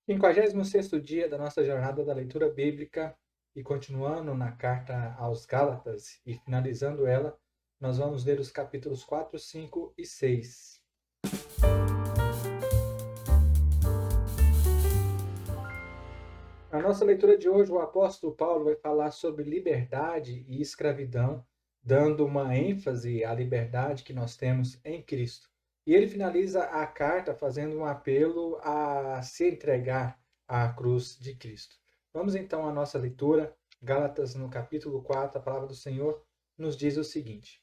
56º dia da nossa jornada da leitura bíblica e continuando na carta aos Gálatas e finalizando ela, nós vamos ler os capítulos 4, 5 e 6. Na nossa leitura de hoje, o apóstolo Paulo vai falar sobre liberdade e escravidão, dando uma ênfase à liberdade que nós temos em Cristo. E ele finaliza a carta fazendo um apelo a se entregar à cruz de Cristo. Vamos então à nossa leitura. Gálatas, no capítulo 4, a palavra do Senhor nos diz o seguinte: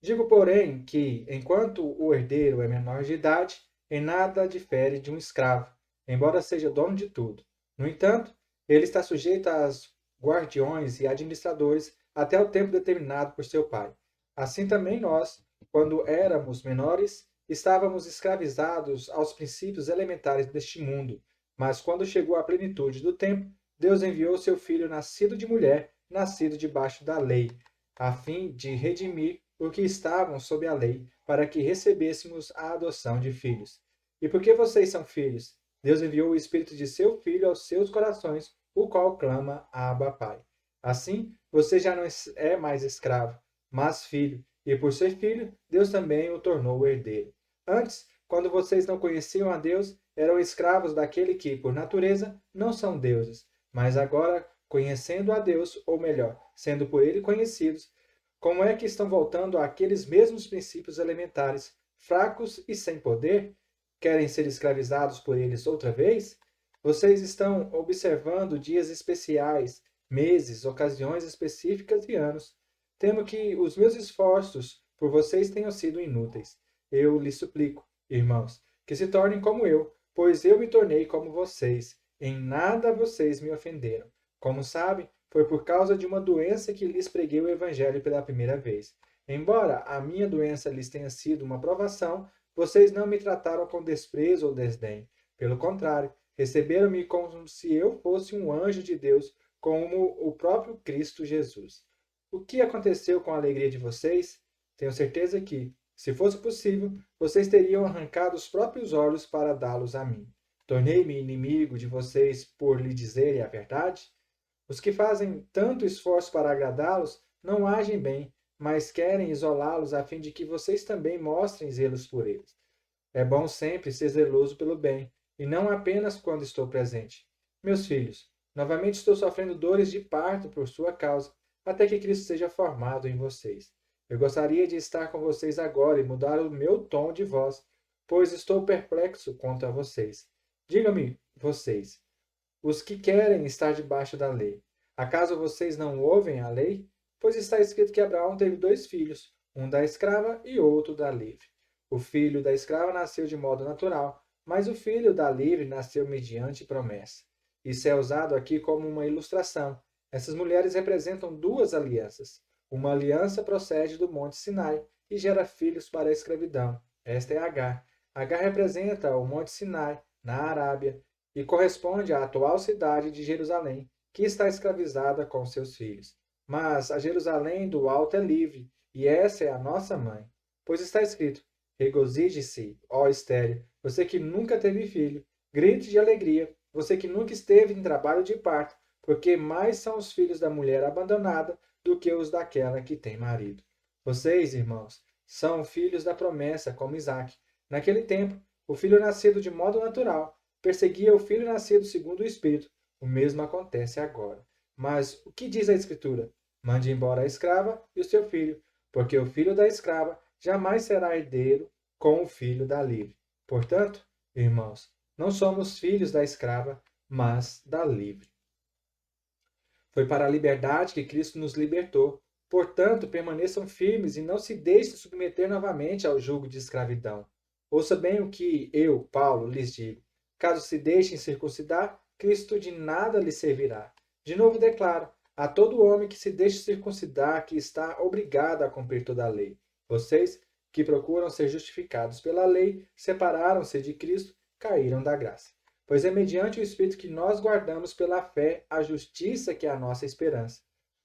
Digo, porém, que, enquanto o herdeiro é menor de idade, em nada difere de um escravo, embora seja dono de tudo. No entanto, ele está sujeito aos guardiões e administradores até o tempo determinado por seu pai. Assim também nós, quando éramos menores, estávamos escravizados aos princípios elementares deste mundo. Mas quando chegou a plenitude do tempo, Deus enviou seu filho nascido de mulher, nascido debaixo da lei, a fim de redimir os que estavam sob a lei, para que recebêssemos a adoção de filhos. E porque vocês são filhos, Deus enviou o Espírito de seu Filho aos seus corações, o qual clama Abba, Pai. Assim, você já não é mais escravo, mas filho, e por ser filho, Deus também o tornou herdeiro. Antes, quando vocês não conheciam a Deus, eram escravos daquele que, por natureza, não são deuses. Mas agora, conhecendo a Deus, ou melhor, sendo por ele conhecidos, como é que estão voltando àqueles mesmos princípios elementares, fracos e sem poder? Querem ser escravizados por eles outra vez? Vocês estão observando dias especiais, meses, ocasiões específicas e anos. Temo que os meus esforços por vocês tenham sido inúteis. Eu lhes suplico, irmãos, que se tornem como eu, pois eu me tornei como vocês. Em nada vocês me ofenderam. Como sabem, foi por causa de uma doença que lhes preguei o Evangelho pela primeira vez. Embora a minha doença lhes tenha sido uma provação, vocês não me trataram com desprezo ou desdém. Pelo contrário, receberam-me como se eu fosse um anjo de Deus, como o próprio Cristo Jesus. O que aconteceu com a alegria de vocês? Tenho certeza que, se fosse possível, vocês teriam arrancado os próprios olhos para dá-los a mim. Tornei-me inimigo de vocês por lhe dizerem a verdade? Os que fazem tanto esforço para agradá-los não agem bem, mas querem isolá-los a fim de que vocês também mostrem zelos por eles. É bom sempre ser zeloso pelo bem, e não apenas quando estou presente. Meus filhos, novamente estou sofrendo dores de parto por sua causa, até que Cristo seja formado em vocês. Eu gostaria de estar com vocês agora e mudar o meu tom de voz, pois estou perplexo quanto a vocês. Digam-me, vocês, os que querem estar debaixo da lei. Acaso vocês não ouvem a lei? Pois está escrito que Abraão teve dois filhos, um da escrava e outro da livre. O filho da escrava nasceu de modo natural, mas o filho da livre nasceu mediante promessa. Isso é usado aqui como uma ilustração. Essas mulheres representam duas alianças. Uma aliança procede do Monte Sinai e gera filhos para a escravidão. Esta é Agar. Agar representa o Monte Sinai, na Arábia, e corresponde à atual cidade de Jerusalém, que está escravizada com seus filhos. Mas a Jerusalém do alto é livre, e essa é a nossa mãe. Pois está escrito: Regozije-se, ó estéril, você que nunca teve filho, grite de alegria, você que nunca esteve em trabalho de parto, porque mais são os filhos da mulher abandonada do que os daquela que tem marido. Vocês, irmãos, são filhos da promessa, como Isaque. Naquele tempo, o filho nascido de modo natural perseguia o filho nascido segundo o Espírito. O mesmo acontece agora. Mas o que diz a Escritura? Mande embora a escrava e o seu filho, porque o filho da escrava jamais será herdeiro com o filho da livre. Portanto, irmãos, não somos filhos da escrava, mas da livre. Foi para a liberdade que Cristo nos libertou. Portanto, permaneçam firmes e não se deixem submeter novamente ao jugo de escravidão. Ouça bem o que eu, Paulo, lhes digo. Caso se deixem circuncidar, Cristo de nada lhes servirá. De novo declaro: a todo homem que se deixe circuncidar, que está obrigado a cumprir toda a lei. Vocês, que procuram ser justificados pela lei, separaram-se de Cristo, caíram da graça. Pois é mediante o Espírito que nós guardamos pela fé a justiça que é a nossa esperança.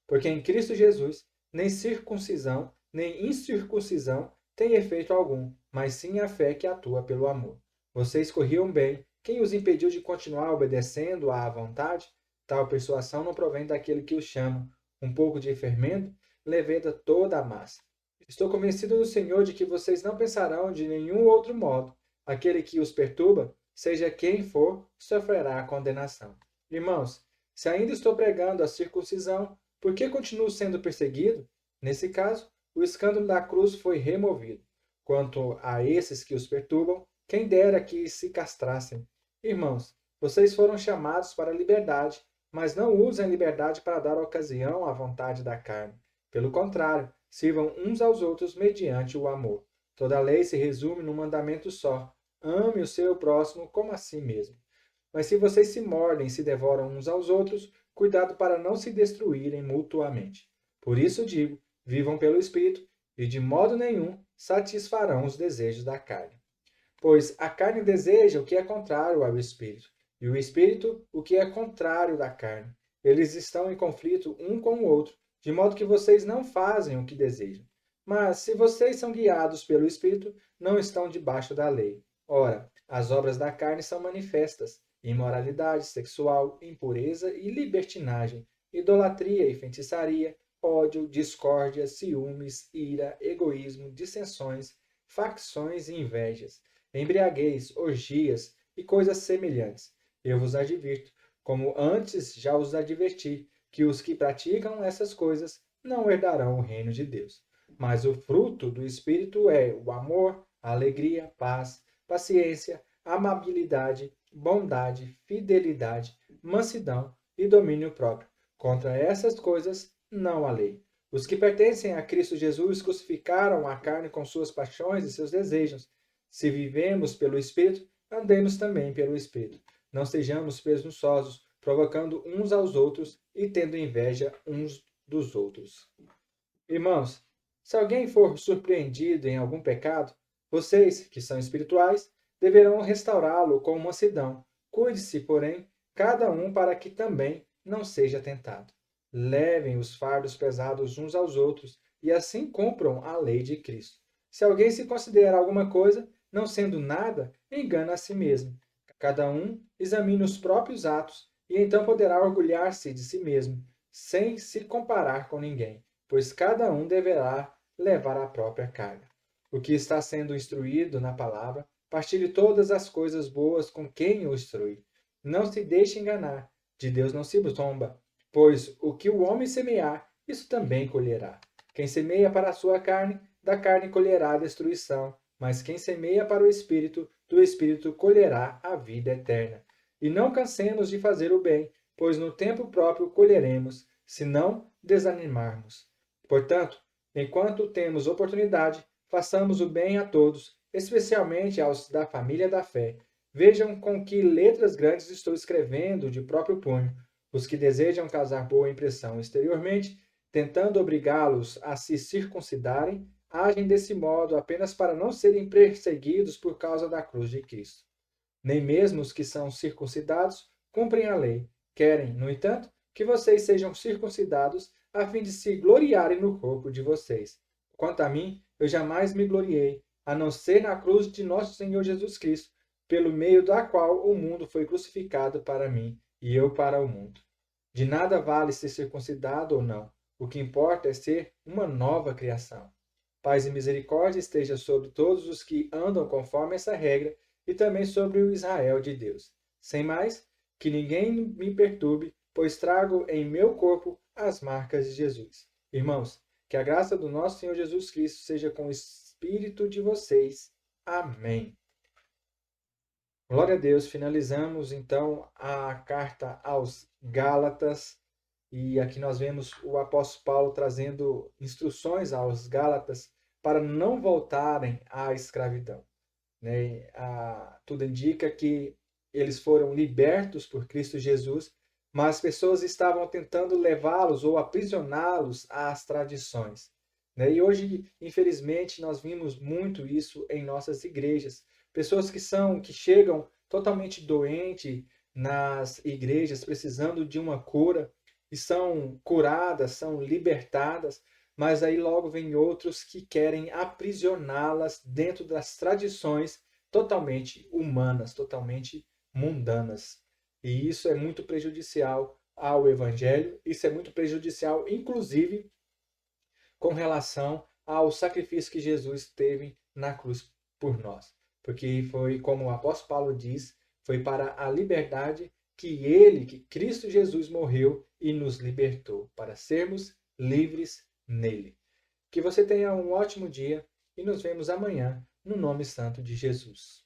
Porque em Cristo Jesus, nem circuncisão, nem incircuncisão tem efeito algum, mas sim a fé que atua pelo amor. Vocês corriam bem, Quem os impediu de continuar obedecendo à vontade? Tal persuasão não provém daquele que os chama. Um pouco de fermento leveda toda a massa. Estou convencido no Senhor de que vocês não pensarão de nenhum outro modo. Aquele que os perturba, seja quem for, sofrerá a condenação. Irmãos, se ainda estou pregando a circuncisão, por que continuo sendo perseguido? Nesse caso, o escândalo da cruz foi removido. Quanto a esses que os perturbam, quem dera que se castrassem. Irmãos, vocês foram chamados para a liberdade, mas não usem a liberdade para dar ocasião à vontade da carne. Pelo contrário, sirvam uns aos outros mediante o amor. Toda a lei se resume num mandamento só: ame o seu próximo como a si mesmo. Mas se vocês se mordem e se devoram uns aos outros, cuidado para não se destruírem mutuamente. Por isso digo: vivam pelo Espírito, e de modo nenhum satisfarão os desejos da carne. Pois a carne deseja o que é contrário ao Espírito, e o Espírito o que é contrário da carne. Eles estão em conflito um com o outro, de modo que vocês não fazem o que desejam. Mas se vocês são guiados pelo Espírito, não estão debaixo da lei. Ora, as obras da carne são manifestas: imoralidade sexual, impureza e libertinagem, idolatria e feitiçaria, ódio, discórdia, ciúmes, ira, egoísmo, dissensões, facções e invejas, embriaguez, orgias e coisas semelhantes. Eu vos advirto, como antes já os adverti, que os que praticam essas coisas não herdarão o reino de Deus. Mas o fruto do Espírito é o amor, a alegria, paz, paciência, amabilidade, bondade, fidelidade, mansidão e domínio próprio. Contra essas coisas não há lei. Os que pertencem a Cristo Jesus crucificaram a carne com suas paixões e seus desejos. Se vivemos pelo Espírito, andemos também pelo Espírito. Não sejamos presunçosos, provocando uns aos outros e tendo inveja uns dos outros. Irmãos, se alguém for surpreendido em algum pecado, vocês, que são espirituais, deverão restaurá-lo com mansidão. Cuide-se, porém, cada um para que também não seja tentado. Levem os fardos pesados uns aos outros e assim cumpram a lei de Cristo. Se alguém se considera alguma coisa, não sendo nada, engana a si mesmo. Cada um examine os próprios atos e então poderá orgulhar-se de si mesmo, sem se comparar com ninguém, pois cada um deverá levar a própria carga. O que está sendo instruído na palavra, partilhe todas as coisas boas com quem o instrui. Não se deixe enganar, de Deus não se zomba, pois o que o homem semear, isso também colherá. Quem semeia para a sua carne, da carne colherá a destruição, mas quem semeia para o Espírito, do Espírito colherá a vida eterna. E não cansemos de fazer o bem, pois no tempo próprio colheremos, se não desanimarmos. Portanto, enquanto temos oportunidade, façamos o bem a todos, especialmente aos da família da fé. Vejam com que letras grandes estou escrevendo de próprio punho. Os que desejam causar boa impressão exteriormente, tentando obrigá-los a se circuncidarem, agem desse modo apenas para não serem perseguidos por causa da cruz de Cristo. Nem mesmo os que são circuncidados cumprem a lei. Querem, no entanto, que vocês sejam circuncidados a fim de se gloriarem no corpo de vocês. Quanto a mim, eu jamais me gloriei, a não ser na cruz de nosso Senhor Jesus Cristo, pelo meio da qual o mundo foi crucificado para mim e eu para o mundo. De nada vale ser circuncidado ou não. O que importa é ser uma nova criação. Paz e misericórdia esteja sobre todos os que andam conforme essa regra e também sobre o Israel de Deus. Sem mais, que ninguém me perturbe, pois trago em meu corpo as marcas de Jesus. Irmãos, que a graça do nosso Senhor Jesus Cristo seja com o espírito de vocês. Amém. Glória a Deus. Finalizamos então a carta aos Gálatas. E aqui nós vemos o apóstolo Paulo trazendo instruções aos Gálatas para não voltarem à escravidão. Né? Tudo indica que eles foram libertos por Cristo Jesus, mas as pessoas estavam tentando levá-los ou aprisioná-los às tradições. Né? E hoje, infelizmente, nós vimos muito isso em nossas igrejas. Pessoas que chegam totalmente doentes nas igrejas, precisando de uma cura, e são curadas, são libertadas, mas aí logo vem outros que querem aprisioná-las dentro das tradições totalmente humanas, totalmente mundanas. E isso é muito prejudicial ao evangelho, isso é muito prejudicial, inclusive, com relação ao sacrifício que Jesus teve na cruz por nós. Porque foi, como o apóstolo Paulo diz, foi para a liberdade que Cristo Jesus morreu e nos libertou, para sermos livres nele. Que você tenha um ótimo dia e nos vemos amanhã, no nome santo de Jesus.